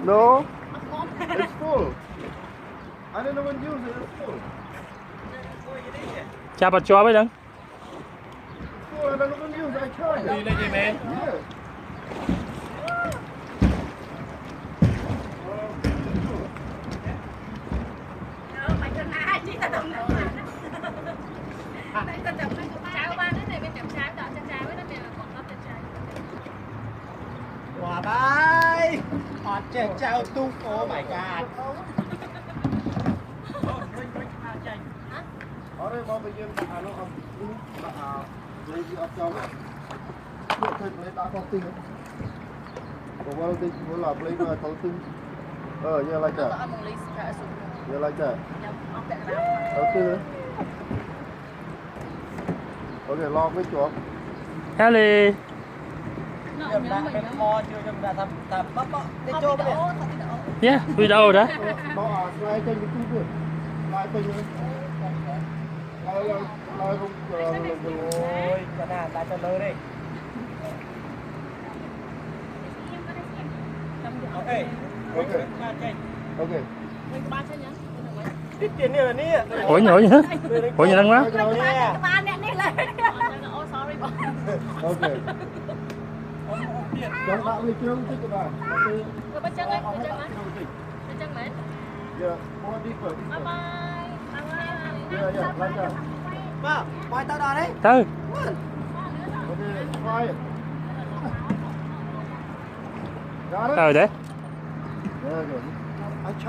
No, it's full. I don't know when you use it. It's full. Chà bật cho với đừng. It's full. I don't know when you use it. I charge it. Đi lên gì mẹ? Yeah. Mày tên ai chứ tao không nói tao chồng nó cháo ba cái này bên chồng cháo đó cháo với nó đều còn nó cháo Quả bài. Hot chè chao tung. Oh my god. Ở đây bao nhiêu nó lấy gì ở trong ấy. Được thôi lấy đã có tinh. Còn bao tinh muốn làm lấy mà có tinh. Yeah, like that. Yeah, like that. Okay. Okay, lo với chuột. Ellie. Nhầm đã em mò chưa nhầm đã thầm bắp bắp. Đi chô bên này. Yeah, video đó. Nó slide trên cái túi rồi. Slide trên này. Slide không. Ôi, cho nào ta cho lơ đi. Okay. Okay. Okay. Ít tiền nhiều là ní ạ. Ủa nhỏ vậy hả? Ủa nhỏ đang quá. ba nè đi lên oh sorry boy Okay. Jangan tak boleh kira macam tu kan. Rồi bên chân ấy, bên chân mến. Yeah, more deeper. Bye bye. Yeah, yeah, like that. Ba, quay tao đò đấy. Từ. Okay, try it. Got it? Từ để. There you go. I tried.